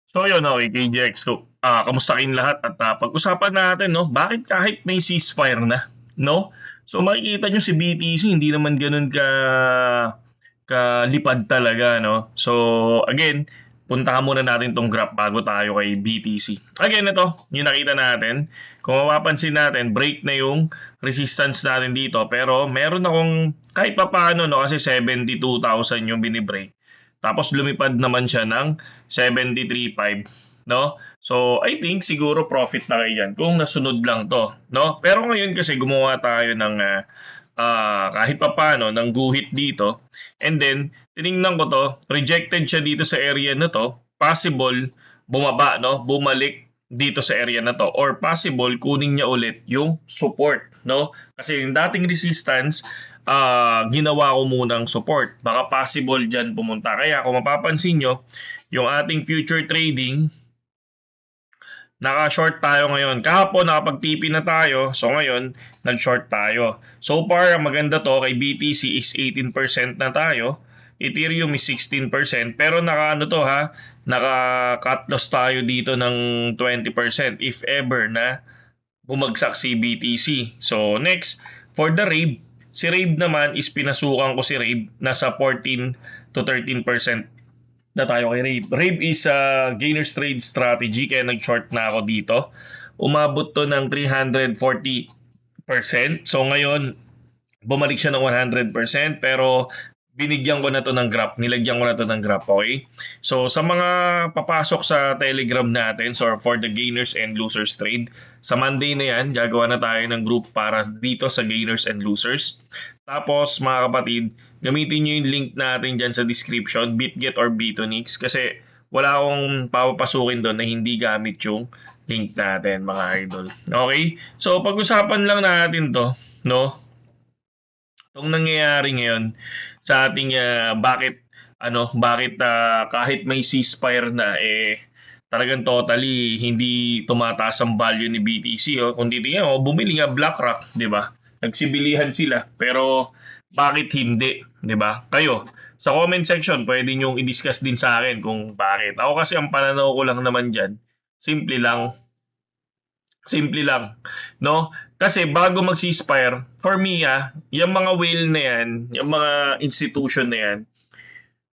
So yun, okay, KJX. So, kamusta kayong lahat? At pag-usapan natin, no, bakit kahit may ceasefire na, no? So makikita nyo si BTC, hindi naman ganun kalipad talaga, no? So again, puntahan muna natin tong graph bago tayo kay BTC. Again, ito, yung nakita natin. Kung mapapansin natin, break na yung resistance natin dito. Pero meron akong kahit pa paano, no, kasi 72,000 yung binibreak. Tapos lumipad naman siya ng 73.5, no? So, I think siguro profit na kayo yan kung nasunod lang to, no? Pero ngayon kasi gumawa tayo ng kahit papaano ng guhit dito. And then, tiningnan ko to, rejected siya dito sa area na to. Possible, bumaba, no? Bumalik dito sa area na to. Or possible, kunin niya ulit yung support, no? Kasi yung dating resistance, ginawa ko munang support. Baka possible dyan pumunta. Kaya kung mapapansin nyo, yung ating future trading, naka-short tayo ngayon. Kahapon nakapag-TP na tayo. So ngayon, nag-short tayo. So far, ang maganda to kay BTC is 18% na tayo. Ethereum is 16%. Pero naka ano to ha, naka-cut loss tayo dito ng 20% if ever na bumagsak si BTC. So next, for the RAVE, si RAVE naman is pinasukan ko si RAVE nasa 14 to 13% na tayo kay Rave. Rave is a gainer's trade strategy kaya nag-short na ako dito. Umabot to ng 340%. So ngayon, bumalik siya ng 100% pero binigyan ko na to ng graph. Nilagyan ko na to ng graph, okay? So sa mga papasok sa Telegram natin, so for the gainers and losers trade, sa Monday na yan, gagawa na tayo ng group para dito sa gainers and losers. Tapos mga kapatid, gamitin nyo yung link natin dyan sa description, BitGet or Bitonix, kasi wala akong papapasukin doon na hindi gamit yung link natin, mga idol. Okay? So pag-usapan lang natin to, no? Itong nangyayari ngayon sa ating bakit kahit may ceasefire na talagang totally hindi tumataas ang value ni BTC, oh. Kung titingnan mo, bumili nga BlackRock, 'di ba? Nagsibilihan sila, pero bakit hindi, 'di ba? Kayo sa comment section pwede niyo i-discuss din sa akin kung bakit. Ako kasi ang pananaw ko lang naman diyan, simple lang, simple lang, no? Kasi bago mag-ceasefire, for me yung mga whale na yan, yung mga institution na yan,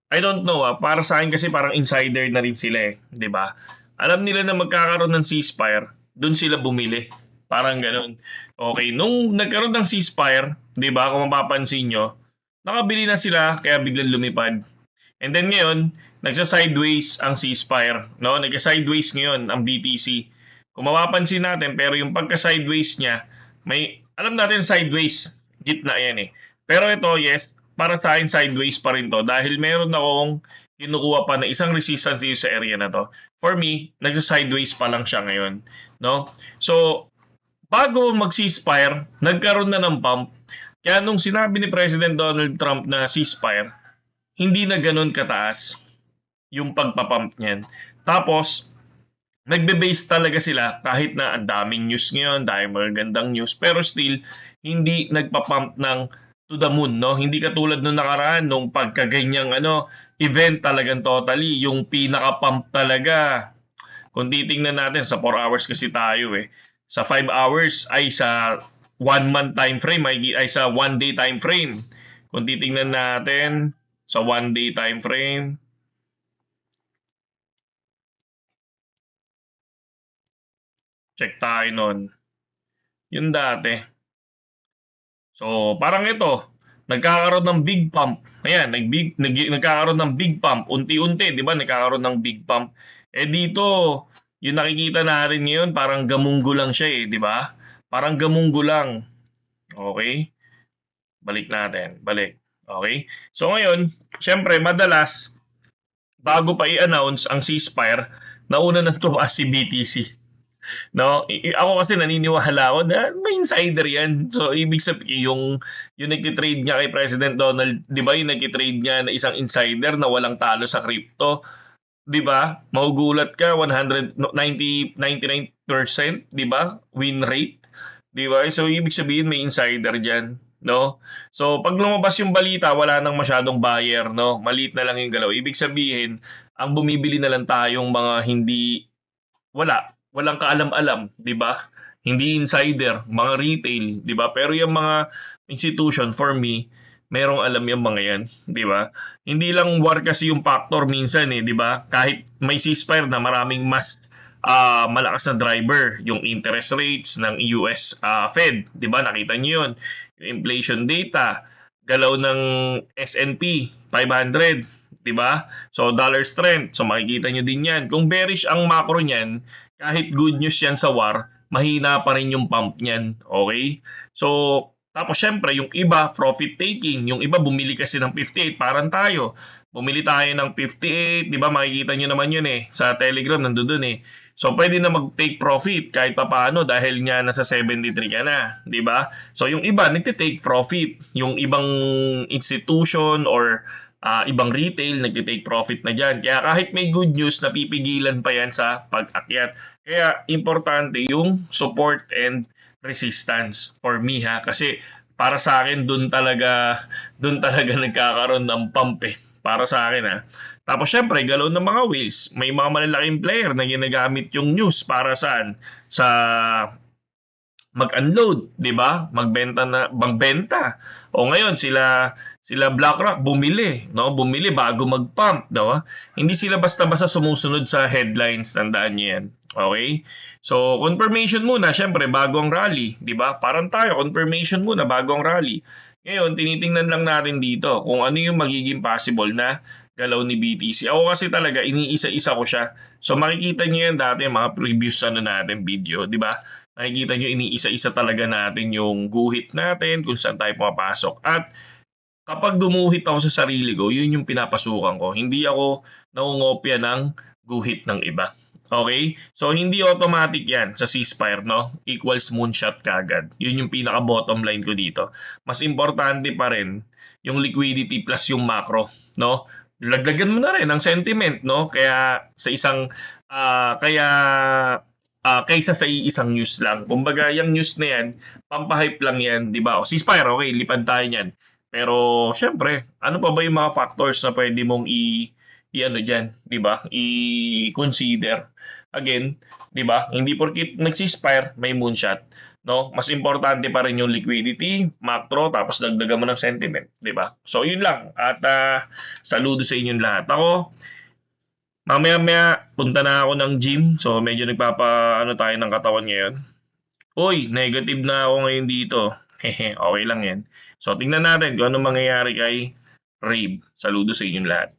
I don't know para sa akin kasi parang insider na rin sila 'di ba? Alam nila na magkakaroon ng ceasefire, doon sila bumili. Parang ganoon. Okay, nung nagkaroon ng ceasefire, 'di ba? Kung mapapansin nyo, nakabili na sila kaya biglang lumipad. And then ngayon, nagsa-sideways ang ceasefire, no? Nagsa-sideways ngayon ang BTC. Kung mapapansin natin, pero yung pagka-sideways niya, alam natin sideways, gitna yan eh. Pero ito, yes, para sa akin sideways pa rin to dahil meron akong kinukuha pa na isang resistance dito sa area na to. For me, nagsa-sideways pa lang siya ngayon, no? So, bago mag-ceasefire, nagkaroon na ng pump. Kaya nung sinabi ni President Donald Trump na ceasefire, hindi na ganoon kataas yung pagpapump niyan. Tapos, nagbe-base talaga sila kahit na ang daming news ngayon, dahil magandang news, pero still, hindi nagpa-pump ng to the moon, no? Hindi katulad nung nakaraan, nung pagkaganyang event talagang totally, yung pinaka-pump talaga. Kung titingnan natin, sa 4 hours kasi tayo Sa 5 hours ay sa 1 month time frame, ay sa 1 day time frame. Kung titingnan natin, sa 1 day time frame, check tayo nun. Yung dati. So, parang ito, nagkakaroon ng big pump. Ayan, nagkakaroon ng big pump. Unti-unti, di ba? Nagkakaroon ng big pump. Dito, yung nakikita natin ngayon, parang gamunggo lang siya di ba? Parang gamunggo lang. Okay? Balik natin. Balik. Okay? So, ngayon, syempre, madalas, bago pa i-announce ang ceasefire, nauna nang tumaas si BTC. No, ako kasi naniniwala ako na may insider yan. So, ibig sabihin, yung nagtitrade niya kay President Donald, di ba yung nagtitrade niya na isang insider na walang talo sa crypto, di ba? Magugulat ka, 99%, di ba? Win rate, di ba? So, ibig sabihin may insider dyan. No? So, pag lumabas yung balita, wala nang masyadong buyer, no? Maliit na lang yung galaw. Ibig sabihin, ang bumibili na lang tayong mga hindi walang kaalam-alam, 'di ba? Hindi insider, mga retail, 'di ba? Pero yung mga institution for me, merong alam yung mga 'yan, 'di ba? Hindi lang war kasi yung factor minsan eh, 'di ba? Kahit may ceasefire na maraming mas malakas na driver, yung interest rates ng US Fed, 'di ba? Nakita niyo 'yun. Yung inflation data, galaw ng S&P 500, 'di ba? So dollar strength, so makikita niyo din 'yan. Kung bearish ang macro niyan, kahit good news yan sa war, mahina pa rin yung pump niyan. Okay? So, tapos syempre, yung iba, profit taking. Yung iba, bumili kasi ng 58, parang tayo. Bumili tayo ng 58, di ba? Makikita nyo naman yun eh. Sa Telegram, nandun eh. So, pwede na mag-take profit kahit papaano dahil nga nasa 73 ka na. Di ba? So, yung iba, nagte-take profit. Yung ibang institution or ibang retail, nagte-take profit na dyan. Kaya kahit may good news, napipigilan pa yan sa pag-akyat. Kaya importante yung support and resistance for me ha. Kasi para sa akin, dun talaga nagkakaroon ng pump eh. Para sa akin ha. Tapos syempre, galaw ng mga whales. May mga malalaking player na ginagamit yung news para saan? Sa mag-unload, 'di ba? Magbenta. O ngayon sila BlackRock bumili, no? Bumili bago mag-pump, 'di ba? Hindi sila basta-basta sumusunod sa headlines, tandaan niyo 'yan. Okay? So, confirmation muna, syempre bago ang rally, 'di ba? Parang tayo, confirmation muna bago ang rally. Ngayon, tinitingnan lang natin dito kung ano yung magiging possible na galaw ni BTC. Ako kasi talaga iniisa-isa ko siya. So makikita niyo yan dati mga previous natin video, 'di ba? Nakikita nyo, iniisa-isa talaga natin yung guhit natin, kung saan tayo pumapasok. At kapag gumuhit ako sa sarili ko, yun yung pinapasukan ko. Hindi ako nangungopia ng guhit ng iba. Okay? So, hindi automatic yan sa ceasefire, no? Equals moonshot kagad. Yun yung pinaka-bottom line ko dito. Mas importante pa rin yung liquidity plus yung macro, no? Lagdagan mo na rin ang sentiment, no? Kaya sa isang, kaya kaysa sa iisang news lang. Kumbaga, yung news na yan, pampahype lang yan, di ba? O ceasefire, okay, lipad tayo niyan. Pero, syempre, ano pa ba yung mga factors na pwede mong i-ano dyan, di ba? I-consider. Again, di ba? Hindi porkit nag-ceasefire, may moonshot. No? Mas importante pa rin yung liquidity, macro, tapos dagdagan mo ng sentiment, di ba? So, yun lang. At saludo sa inyong lahat. Ako, mamaya-maya, punta na ako ng gym. So, medyo nagpapa-ano tayo ng katawan ngayon. Uy, negative na ako ngayon dito. Hehe, okay lang yan. So, tingnan natin kung ano mangyayari kay Rave. Saludo sa inyong lahat.